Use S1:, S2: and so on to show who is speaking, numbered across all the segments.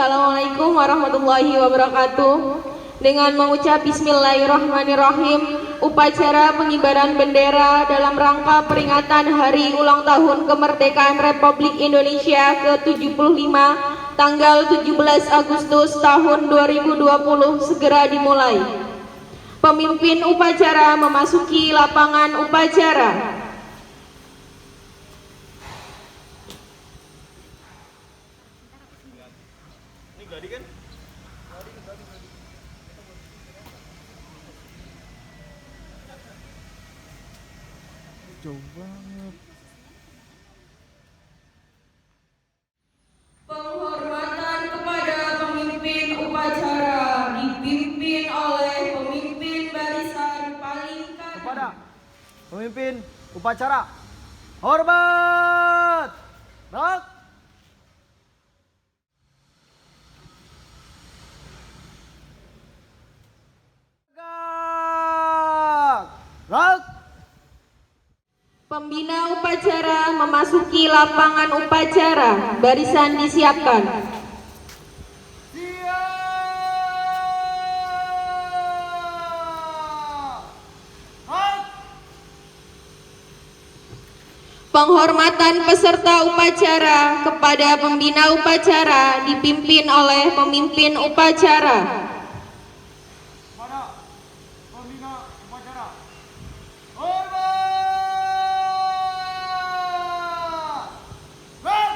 S1: Assalamualaikum warahmatullahi wabarakatuh. Dengan mengucap Bismillahirrahmanirrahim, upacara pengibaran bendera dalam rangka peringatan Hari Ulang Tahun Kemerdekaan Republik Indonesia ke-75 tanggal 17 Agustus tahun 2020 segera dimulai. Pemimpin upacara memasuki lapangan upacara.
S2: Jauh banget.
S1: Penghormatan kepada pemimpin upacara dipimpin oleh pemimpin barisan paling kanan.
S2: Kepada pemimpin upacara, hormat. Rak. Tegak. Rak.
S1: Pembina upacara memasuki lapangan upacara. Barisan disiapkan. Penghormatan peserta upacara kepada pembina upacara dipimpin oleh pemimpin upacara.
S2: Kepada pembina upacara, hormat. Rak.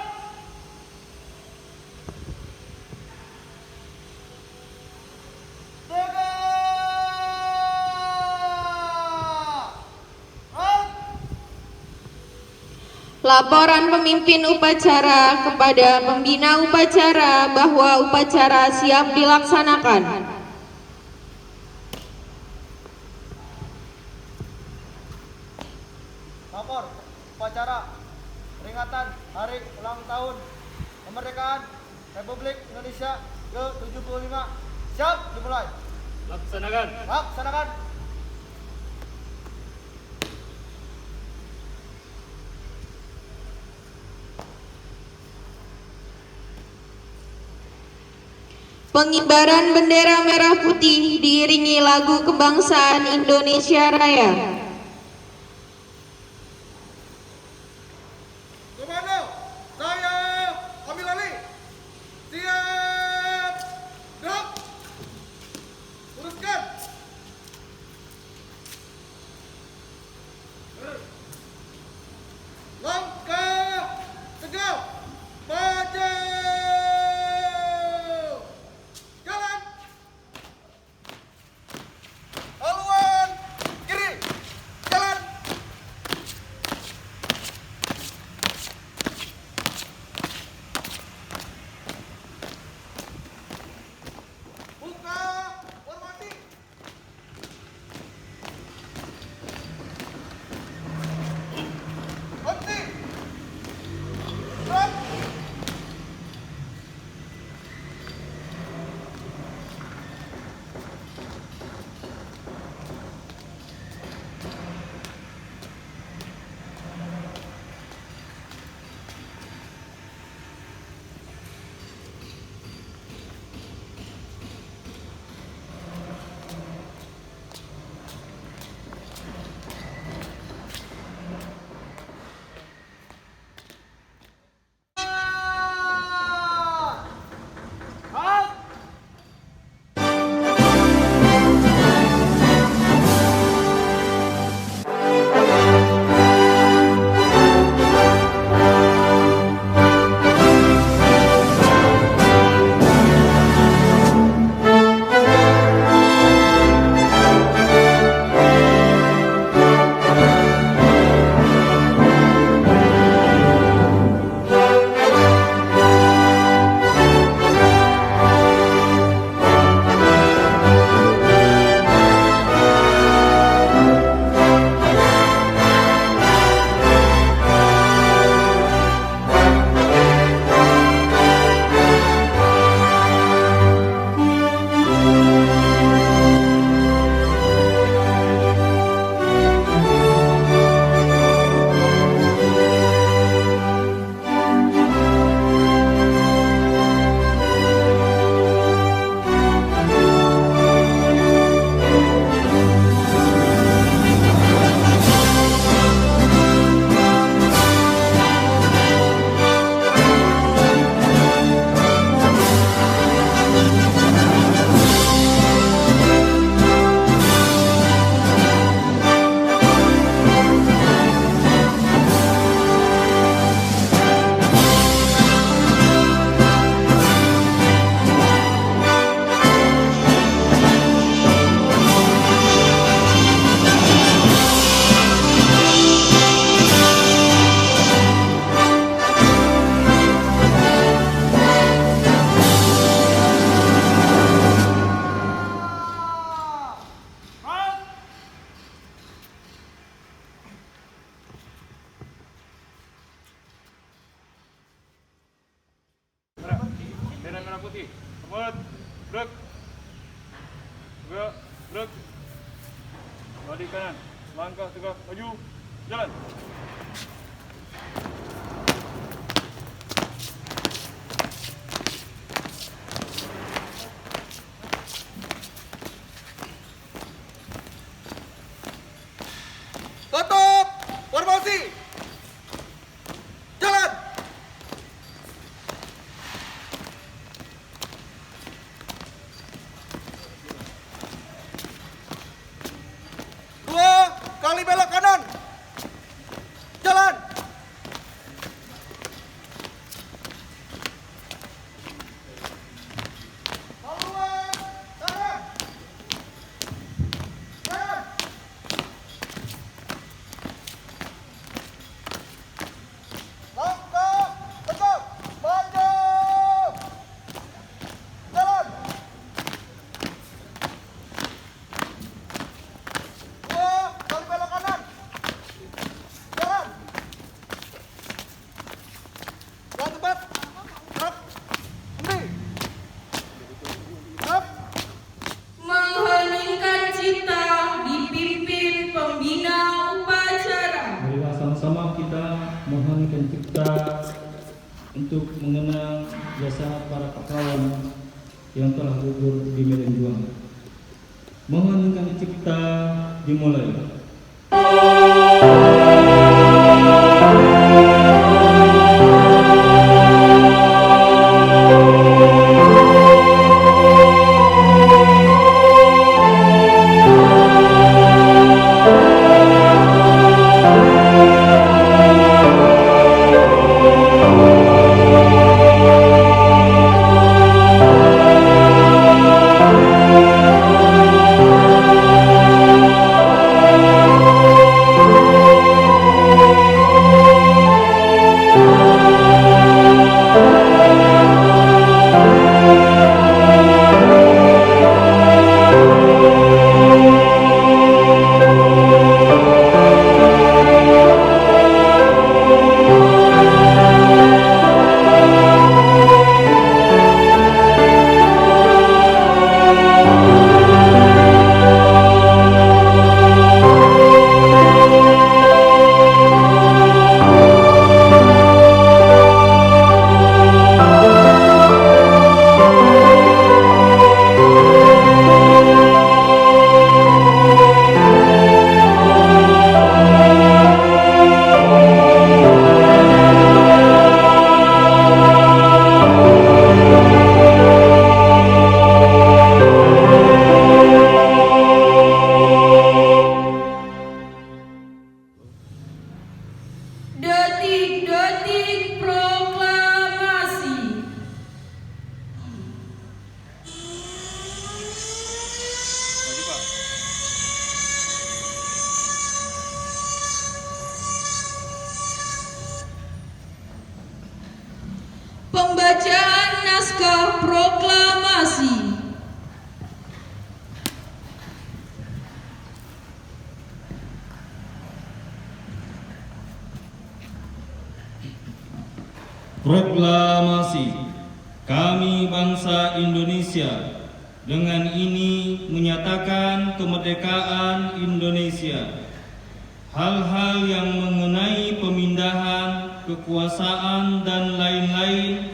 S1: Laporan pemimpin upacara kepada pembina upacara bahwa upacara siap dilaksanakan.
S2: Lapor upacara peringatan Hari Ulang Tahun Kemerdekaan Republik Indonesia ke-75 siap dimulai.
S3: Laksanakan.
S2: Laksanakan.
S1: Pengibaran bendera merah putih diiringi lagu kebangsaan Indonesia Raya.
S2: Komando, saya ambil alih. Siap. Gerak. Uruskan. Langkah tegak. Maju. Jalan. Haluan kiri.
S3: Gerak, gerak. Balik kanan, langkah tegak, maju, jalan.
S2: Tutup formasi. Jalan. Dua kali belok kanan. Jalan. Haluan kanan. Jalan. Langkah tegak, maju. Jalan. Dua kali belok kanan. Jalan. Jalan cepat. Gerak. Henti. Gerak.
S1: Mengheningkan cita dipimpin pembina upacara.
S4: Marilah sama-sama kita mengheningkan cipta untuk mengenang jasa para pahlawan yang telah gugur di medan juang. Mengheningkan cipta dimulai.
S1: Detik-detik proklamasi.
S3: Maju, Pak.
S1: Pembacaan naskah proklamasi.
S4: Proklamasi. Kami bangsa Indonesia dengan ini menyatakan kemerdekaan Indonesia. Hal-hal yang mengenai pemindahan, kekuasaan dan lain-lain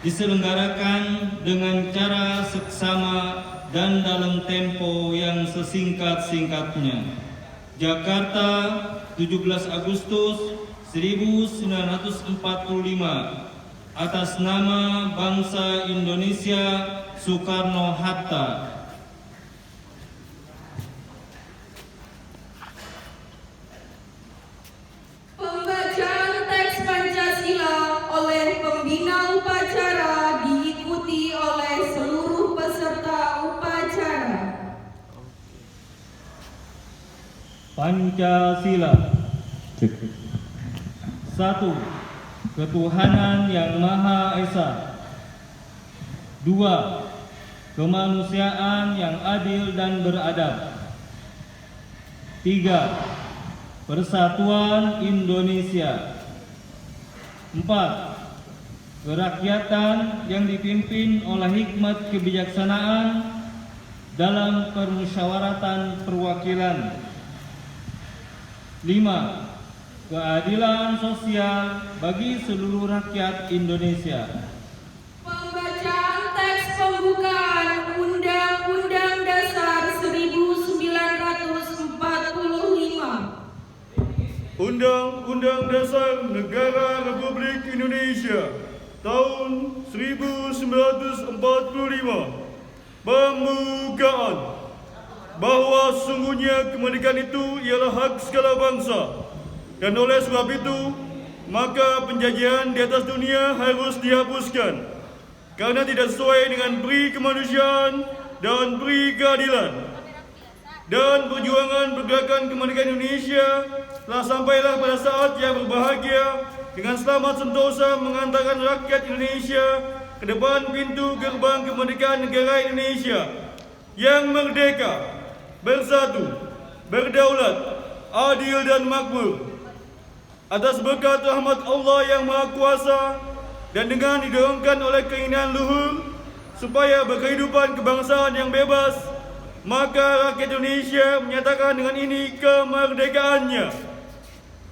S4: diselenggarakan dengan cara seksama dan dalam tempo yang sesingkat-singkatnya. Jakarta, 17 Agustus 1945. Atas nama bangsa Indonesia, Soekarno-Hatta.
S1: Pembacaan teks Pancasila oleh pembina upacara diikuti oleh seluruh peserta upacara.
S4: Pancasila. 1. Ketuhanan yang Maha Esa. 2. Kemanusiaan yang adil dan beradab. 3. Persatuan Indonesia. 4. Kerakyatan yang dipimpin oleh hikmat kebijaksanaan dalam permusyawaratan perwakilan. 5. Keadilan sosial bagi seluruh rakyat Indonesia.
S1: Pembacaan teks pembukaan Undang-Undang Dasar 1945.
S3: Undang-Undang Dasar Negara Republik Indonesia tahun 1945. Pembukaan. Bahwa sesungguhnya kemerdekaan itu ialah hak segala bangsa, dan oleh sebab itu maka penjajahan di atas dunia harus dihapuskan karena tidak sesuai dengan peri kemanusiaan dan peri keadilan. Dan perjuangan pergerakan kemerdekaan Indonesia telah sampailah pada saat yang berbahagia dengan selamat sentosa mengantarkan rakyat Indonesia ke depan pintu gerbang kemerdekaan negara Indonesia yang merdeka, bersatu, berdaulat, adil dan makmur. Atas berkat rahmat Allah yang Maha Kuasa dan dengan didorongkan oleh keinginan luhur supaya berkehidupan kebangsaan yang bebas, maka rakyat Indonesia menyatakan dengan ini kemerdekaannya.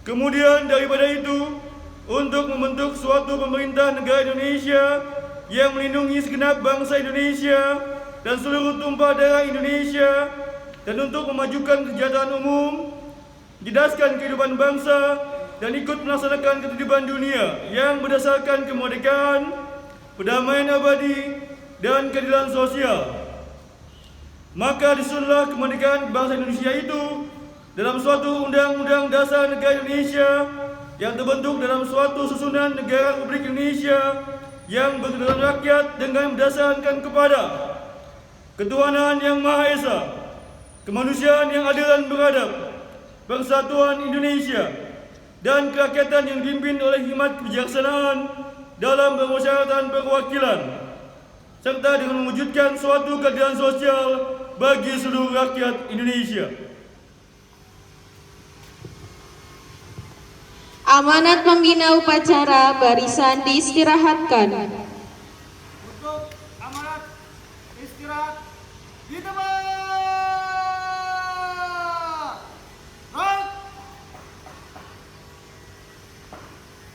S3: Kemudian daripada itu, untuk membentuk suatu pemerintah negara Indonesia yang melindungi segenap bangsa Indonesia dan seluruh tumpah darah Indonesia, dan untuk memajukan kesejahteraan umum, mencerdaskan kehidupan bangsa, dan ikut melaksanakan ketertiban dunia yang berdasarkan kemerdekaan, perdamaian abadi, dan keadilan sosial. Maka disusunlah kemerdekaan bangsa Indonesia itu dalam suatu Undang-Undang Dasar Negara Indonesia yang terbentuk dalam suatu susunan negara Republik Indonesia yang berkedaulatan rakyat dengan berdasarkan kepada ketuhanan yang Maha Esa, kemanusiaan yang adil dan beradab, persatuan Indonesia, dan kerakyatan yang dipimpin oleh hikmat kebijaksanaan dalam permusyawaratan perwakilan, serta dengan mewujudkan suatu keadilan sosial bagi seluruh rakyat Indonesia.
S1: Amanat pembina upacara barisan diistirahatkan.
S2: Untuk amanat istirahat di tempat.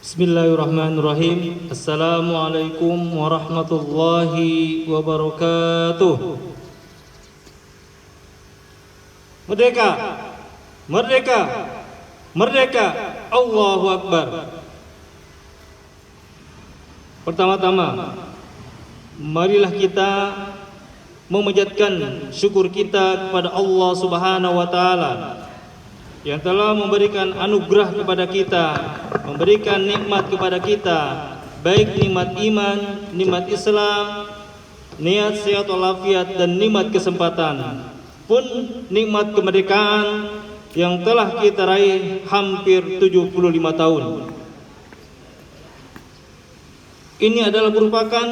S4: Bismillahirrahmanirrahim. Assalamualaikum warahmatullahi wabarakatuh. Merdeka! Merdeka! Merdeka! Allahu Akbar. Pertama-tama, marilah kita memanjatkan syukur kita kepada Allah Subhanahu wa taala yang telah memberikan anugerah kepada kita, memberikan nikmat kepada kita, baik nikmat iman, nikmat Islam, niat sehat walafiat, dan nikmat kesempatan, pun nikmat kemerdekaan yang telah kita raih hampir 75 tahun. Ini adalah merupakan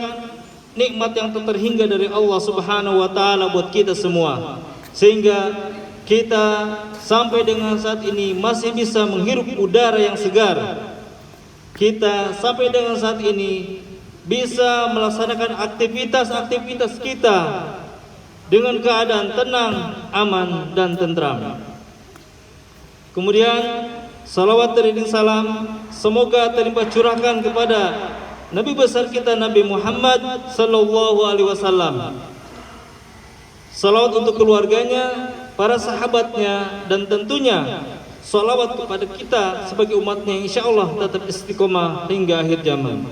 S4: nikmat yang terhingga dari Allah Subhanahu wa taala buat kita semua, sehingga kita sampai dengan saat ini masih bisa menghirup udara yang segar. Kita sampai dengan saat ini bisa melaksanakan aktivitas-aktivitas kita dengan keadaan tenang, aman, dan tentram. Kemudian salawat dan salam semoga terlimpah curahkan kepada Nabi besar kita Nabi Muhammad sallallahu alaihi wasallam. Salawat untuk keluarganya, para sahabatnya, dan tentunya salawat kepada kita sebagai umatnya yang insyaallah tetap istiqomah hingga akhir zaman.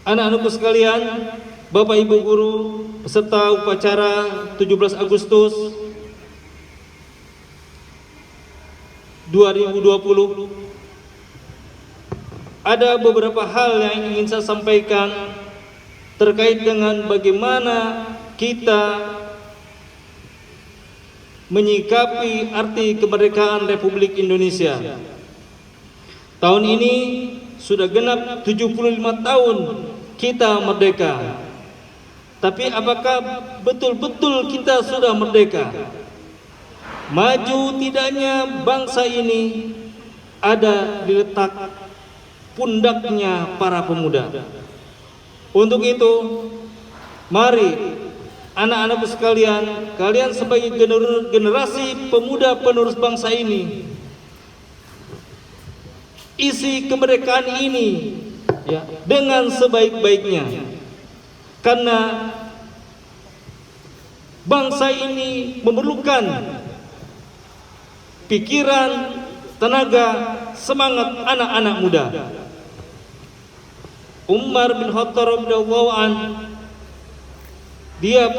S4: Anak-anakku sekalian, Bapak Ibu guru, peserta upacara 17 Agustus 2020, ada beberapa hal yang ingin saya sampaikan terkait dengan bagaimana kita menyikapi arti kemerdekaan Republik Indonesia. Tahun ini sudah genap 75 tahun kita merdeka. Tapi apakah betul-betul kita sudah merdeka? Maju tidaknya bangsa ini ada di letak pundaknya para pemuda. Untuk itu, Mari anak-anakku sekalian, kalian sebagai generasi pemuda penerus bangsa ini, isi kemerdekaan ini ya dengan sebaik-baiknya, karena bangsa ini memerlukan pikiran, tenaga, semangat anak-anak muda. Umar bin Khattab radhiyallahu an, beliau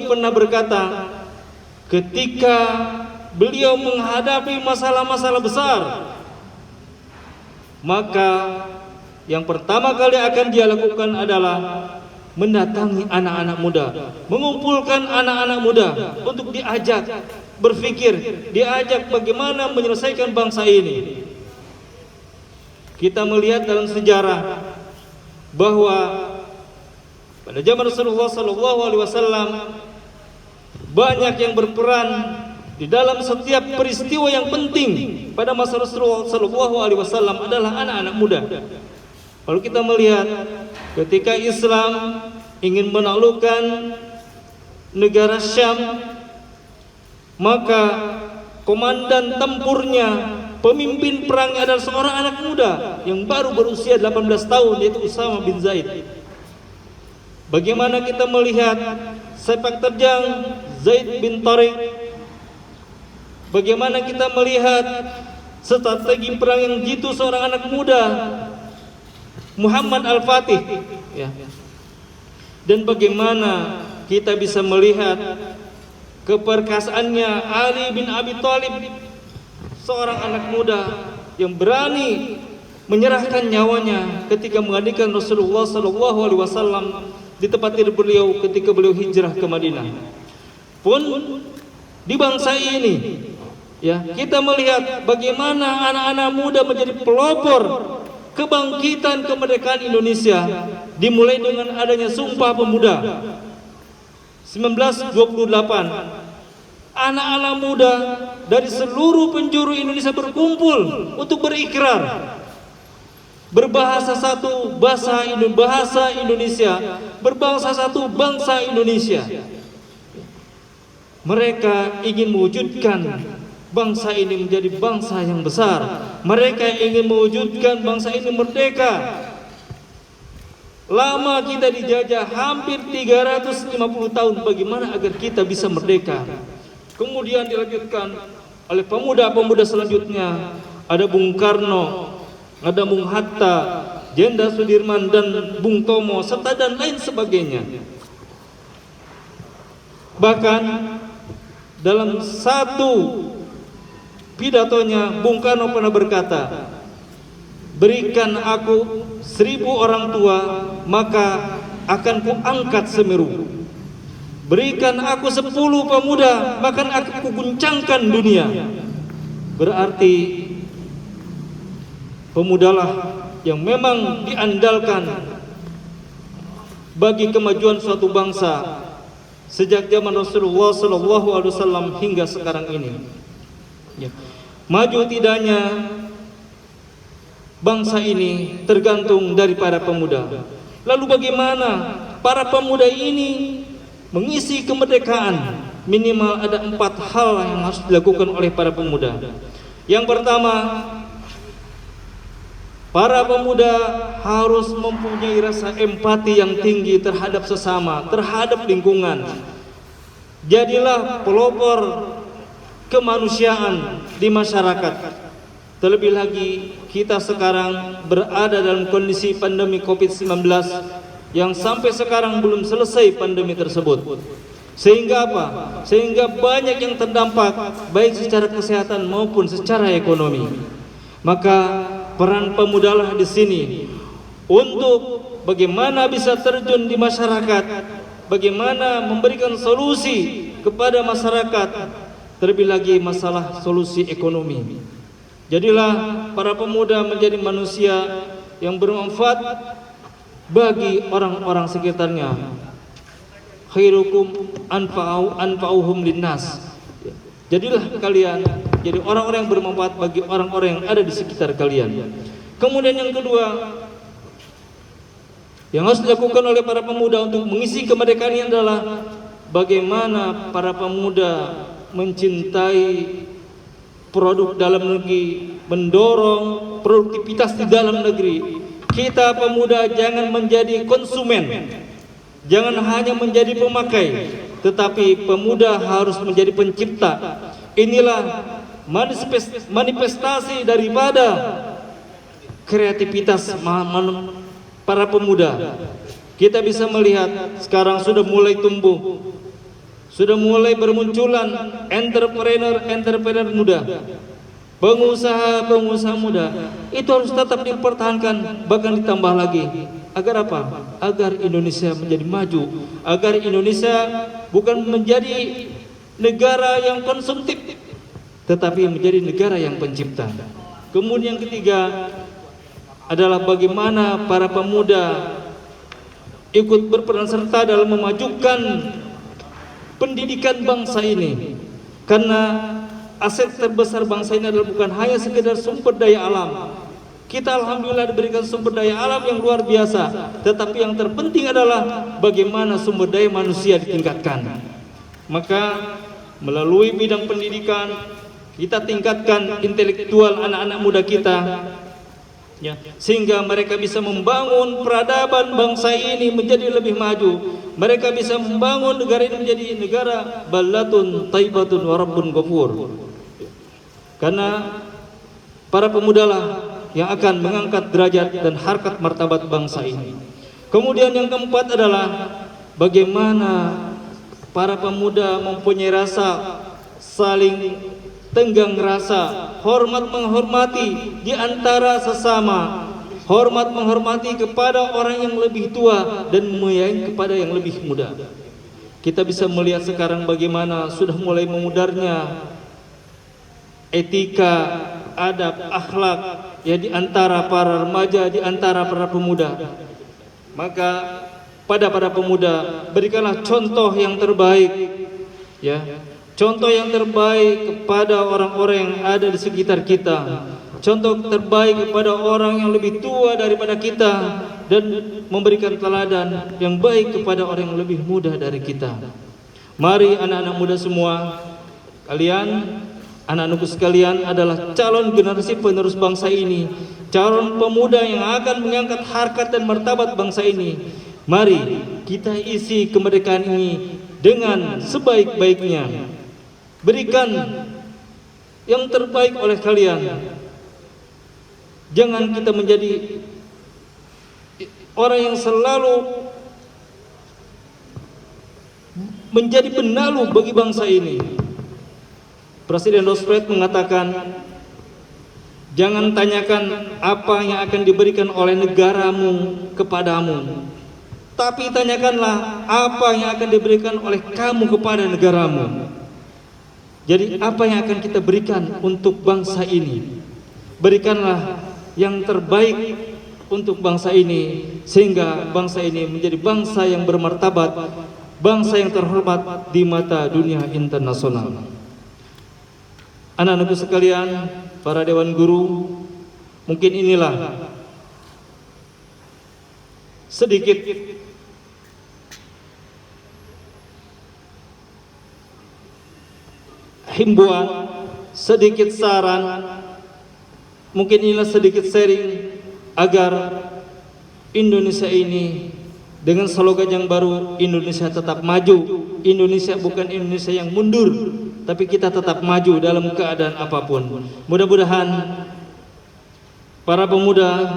S4: pernah berkata ketika beliau menghadapi masalah-masalah besar, maka yang pertama kali akan dia lakukan adalah mendatangi anak-anak muda, mengumpulkan anak-anak muda untuk diajak berpikir, diajak bagaimana menyelesaikan bangsa ini. Kita melihat dalam sejarah bahwa pada zaman Rasulullah SAW banyak yang berperan di dalam setiap peristiwa yang penting pada masa Rasulullah SAW adalah anak-anak muda. Kalau kita melihat ketika Islam ingin menaklukkan negara Syam, maka komandan tempurnya, pemimpin perangnya adalah seorang anak muda yang baru berusia 18 tahun, yaitu Usama bin Zaid. Bagaimana kita melihat sepak terjang Zaid bin Tariq, bagaimana kita melihat strategi perang yang jitu seorang anak muda Muhammad Al-Fatih ya. Dan bagaimana kita bisa melihat keperkasaannya Ali bin Abi Thalib, seorang anak muda yang berani menyerahkan nyawanya ketika menggantikan Rasulullah SAW di tempat tidur beliau ketika beliau hijrah ke Madinah. Pun di bangsa ini ya, kita melihat bagaimana anak-anak muda menjadi pelopor kebangkitan kemerdekaan Indonesia, dimulai dengan adanya Sumpah Pemuda 1928. Anak-anak muda dari seluruh penjuru Indonesia berkumpul untuk berikrar berbahasa satu bahasa Indonesia, berbangsa satu bangsa Indonesia. Mereka ingin mewujudkan bangsa ini menjadi bangsa yang besar. Mereka ingin mewujudkan bangsa ini merdeka. Lama kita dijajah, hampir 350 tahun, bagaimana agar kita bisa merdeka. Kemudian dilanjutkan oleh pemuda-pemuda selanjutnya, ada Bung Karno, ada Bung Hatta, Jenderal Sudirman, dan Bung Tomo, serta dan lain sebagainya. Bahkan dalam satu pidatonya Bung Karno pernah berkata, berikan aku 1000 orang tua, maka akan kuangkat Semeru. Berikan aku 10 pemuda, maka akan kuguncangkan dunia. Berarti pemudalah yang memang diandalkan bagi kemajuan suatu bangsa sejak zaman Rasulullah SAW hingga sekarang ini. Ya. Maju tidaknya bangsa ini tergantung dari para pemuda. Lalu bagaimana para pemuda ini mengisi kemerdekaan? Minimal ada 4 hal yang harus dilakukan oleh para pemuda. Yang pertama, para pemuda harus mempunyai rasa empati yang tinggi terhadap sesama, terhadap lingkungan. Jadilah pelopor kemanusiaan di masyarakat. Terlebih lagi kita sekarang berada dalam kondisi pandemi COVID-19 yang sampai sekarang belum selesai pandemi tersebut. Sehingga apa? Sehingga banyak yang terdampak baik secara kesehatan maupun secara ekonomi. Maka peran pemudalah di sini untuk bagaimana bisa terjun di masyarakat, bagaimana memberikan solusi kepada masyarakat, terlebih lagi masalah solusi ekonomi. Jadilah para pemuda menjadi manusia yang bermanfaat bagi orang-orang sekitarnya. Khairukum anfa'uhum linnas. Jadilah kalian jadi orang-orang yang bermanfaat bagi orang-orang yang ada di sekitar kalian. Kemudian yang kedua, Yang harus dilakukan oleh para pemuda untuk mengisi kemerdekaan ini adalah bagaimana para pemuda mencintai produk dalam negeri, mendorong produktivitas di dalam negeri. Kita pemuda jangan menjadi konsumen, jangan hanya menjadi pemakai, tetapi pemuda harus menjadi pencipta. Inilah manifestasi daripada kreativitas para pemuda. Kita bisa melihat sekarang sudah mulai tumbuh, sudah mulai bermunculan entrepreneur muda, pengusaha muda. Itu harus tetap dipertahankan, bahkan ditambah lagi. Agar apa? Agar Indonesia menjadi maju, agar Indonesia bukan menjadi negara yang konsumtif, tetapi menjadi negara yang pencipta. Kemudian yang ketiga adalah bagaimana para pemuda ikut berperan serta dalam memajukan pendidikan bangsa ini. Karena aset terbesar bangsa ini adalah bukan hanya sekedar sumber daya alam. Kita alhamdulillah diberikan sumber daya alam yang luar biasa, tetapi yang terpenting adalah bagaimana sumber daya manusia ditingkatkan. Maka melalui bidang pendidikan kita tingkatkan intelektual anak-anak muda kita, ya, sehingga mereka bisa membangun peradaban bangsa ini menjadi lebih maju. Mereka bisa membangun negara ini menjadi negara ballatun taibatun wa rabbun ghafur. Karena para pemuda lah yang akan mengangkat derajat dan harkat martabat bangsa ini. Kemudian yang keempat adalah bagaimana para pemuda mempunyai rasa saling tenggang rasa, hormat menghormati di antara sesama, hormat menghormati kepada orang yang lebih tua dan menyayangi kepada yang lebih muda. Kita bisa melihat sekarang bagaimana sudah mulai memudarnya etika, adab, akhlak ya di antara para remaja, di antara para pemuda. Maka pada para pemuda berikanlah contoh yang terbaik, ya, contoh yang terbaik kepada orang-orang yang ada di sekitar kita, contoh terbaik kepada orang yang lebih tua daripada kita, dan memberikan teladan yang baik kepada orang yang lebih muda dari kita. Mari anak-anak muda semua, kalian anak-anakku sekalian adalah calon generasi penerus bangsa ini, calon pemuda yang akan mengangkat harkat dan martabat bangsa ini. Mari kita isi kemerdekaan ini dengan sebaik-baiknya. Berikan yang terbaik oleh kalian. Jangan kita menjadi orang yang selalu menjadi penalu bagi bangsa ini. Presiden Roosevelt mengatakan, jangan tanyakan apa yang akan diberikan oleh negaramu kepadamu, tapi tanyakanlah apa yang akan diberikan oleh kamu kepada negaramu. Jadi apa yang akan kita berikan untuk bangsa ini? Berikanlah yang terbaik untuk bangsa ini, sehingga bangsa ini menjadi bangsa yang bermartabat, bangsa yang terhormat di mata dunia internasional. Anak-anakku sekalian, para dewan guru, mungkin inilah sedikit himbauan, sedikit saran, mungkin inilah sedikit sharing agar Indonesia ini dengan slogan yang baru, Indonesia tetap maju. Indonesia bukan Indonesia yang mundur, tapi kita tetap maju dalam keadaan apapun. Mudah-mudahan para pemuda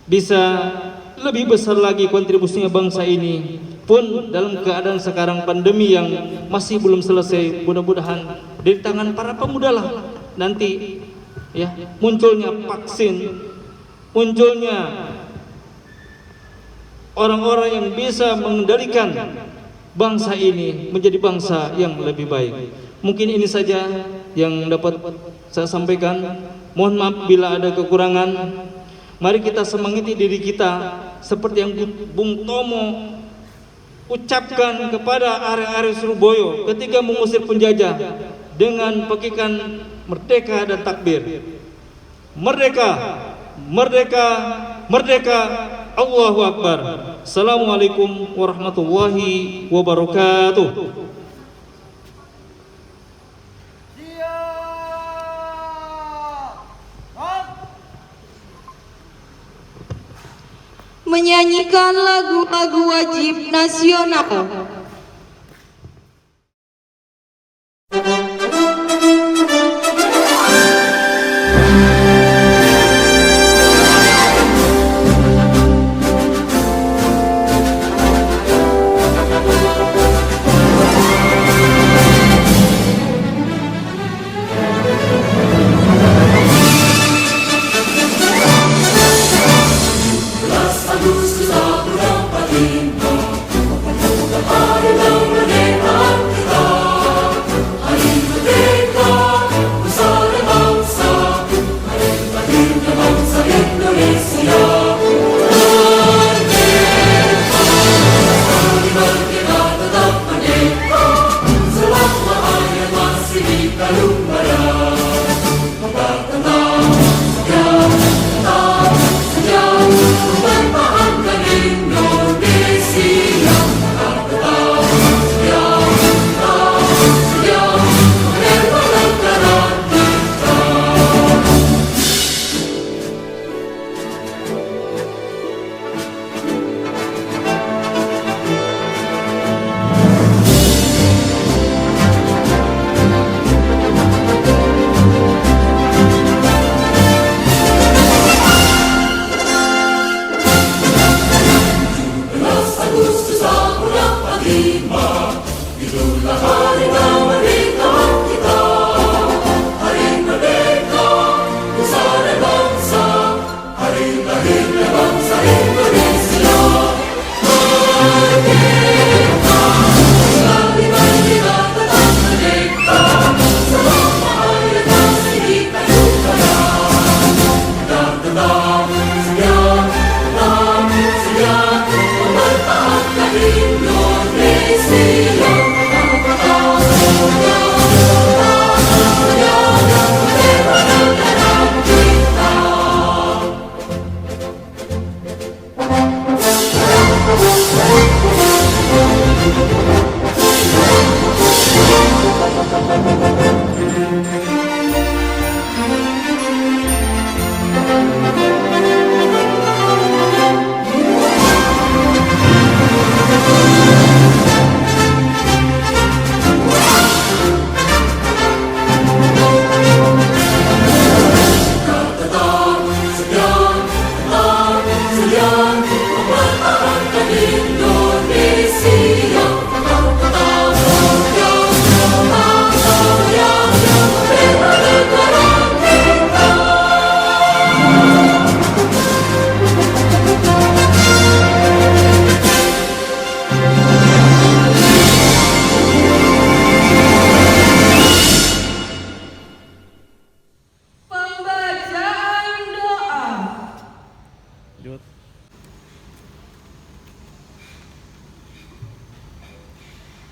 S4: bisa lebih besar lagi kontribusinya bangsa ini. Pun dalam keadaan sekarang pandemi yang masih belum selesai, mudah-mudahan dari tangan para pemuda lah nanti ya munculnya vaksin, munculnya orang-orang yang bisa mengendalikan bangsa ini menjadi bangsa yang lebih baik. Mungkin ini saja yang dapat saya sampaikan. Mohon maaf bila ada kekurangan. Mari kita semangati diri kita seperti yang Bung Tomo ucapkan kepada Arek-arek Surabaya ketika mengusir penjajah dengan pekikan merdeka dan takbir. Merdeka, merdeka, merdeka, Allahu Akbar. Assalamualaikum warahmatullahi wabarakatuh.
S1: Menyanyikan lagu-lagu wajib nasional.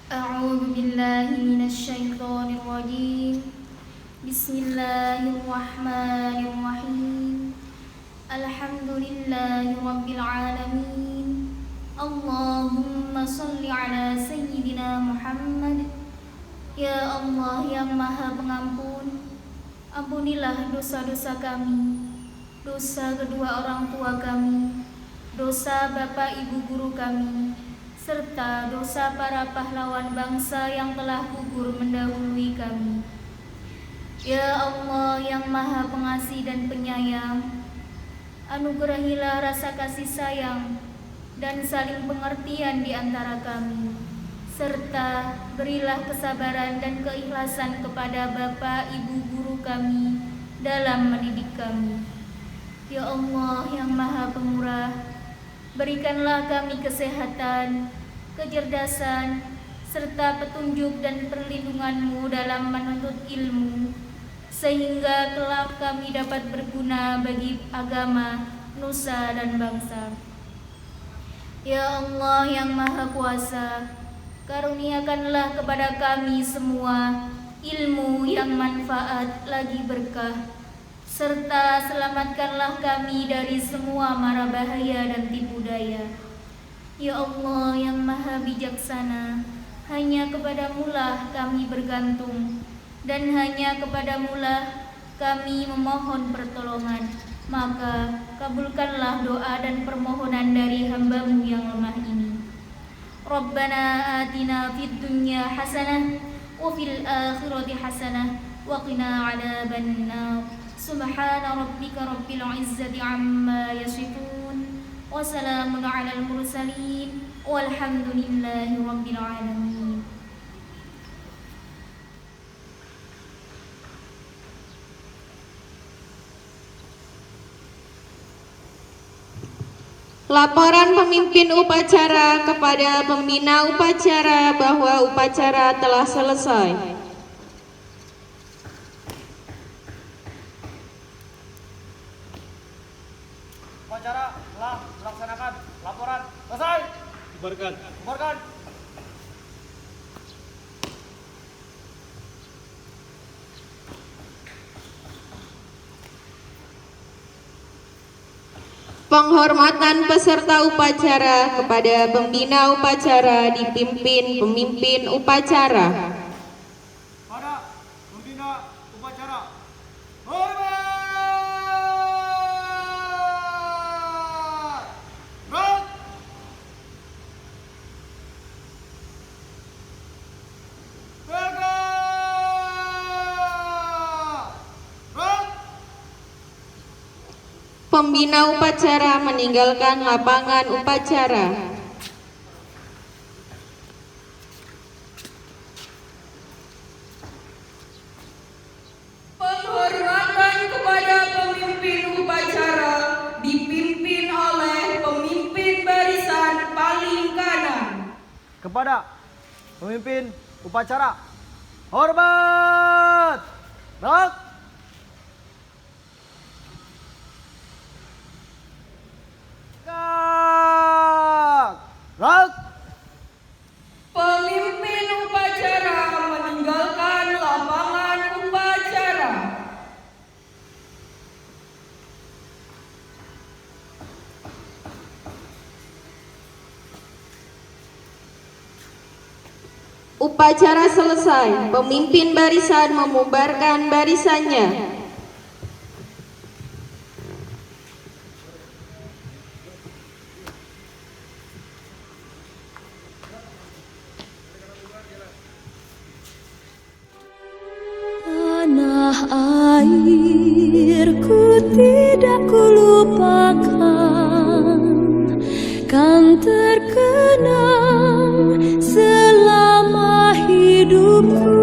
S5: A'udzu billahi minasyaitonir rajim. Bismillahirrahmanirrahim. Alhamdulillahi rabbil alamin. Allahumma shalli ala sayyidina Muhammad. Ya Allah yang Maha Pengampun, ampunilah dosa-dosa kami, dosa kedua orang tua kami, dosa bapak ibu guru kami, serta dosa para pahlawan bangsa yang telah gugur mendahului kami. Ya Allah yang Maha Pengasih dan Penyayang, anugerahilah rasa kasih sayang dan saling pengertian di antara kami, serta berilah kesabaran dan keikhlasan kepada bapak ibu guru kami dalam mendidik kami. Ya Allah yang Maha Pemurah, berikanlah kami kesehatan, kecerdasan, serta petunjuk dan perlindungan-Mu dalam menuntut ilmu, sehingga kelak kami dapat berguna bagi agama, nusa, dan bangsa. Ya Allah yang Maha Kuasa, karuniakanlah kepada kami semua ilmu yang manfaat lagi berkah, serta selamatkanlah kami dari semua mara bahaya dan tipu daya. Ya Allah yang maha bijaksana, hanya kepadamu-lah kami bergantung, dan hanya kepadamu-lah kami memohon pertolongan. Maka kabulkanlah doa dan permohonan dari hamba-Mu yang lemah ini. Rabbana atina fid dunya hasanah wa fil akhirati hasanah wa qina adzabannar. Subhana rabbika rabbil izzati amma yasifun wa salamun alal mursalin walhamdulillahi rabbil alamin.
S1: Laporan pemimpin upacara kepada pembina upacara bahwa upacara telah selesai.
S2: Upacara telah melaksanakan. Laporan selesai.
S4: Bubarkan.
S2: Bubarkan.
S1: Penghormatan peserta upacara kepada pembina upacara dipimpin pemimpin upacara.
S2: Pada pembina upacara. Hormat. Rat. Tegak. Rat.
S1: Pembina upacara meninggalkan lapangan upacara.
S6: Penghormatan kepada pemimpin upacara dipimpin oleh pemimpin barisan paling kanan.
S2: Kepada pemimpin upacara. Hormat. Rat. Tegak. Rat.
S6: Pemimpin upacara meninggalkan lapangan upacara.
S1: Upacara selesai, pemimpin barisan membubarkan barisannya.
S7: Tanah airku tidak kulupakan, kan terkenang selama hidupku.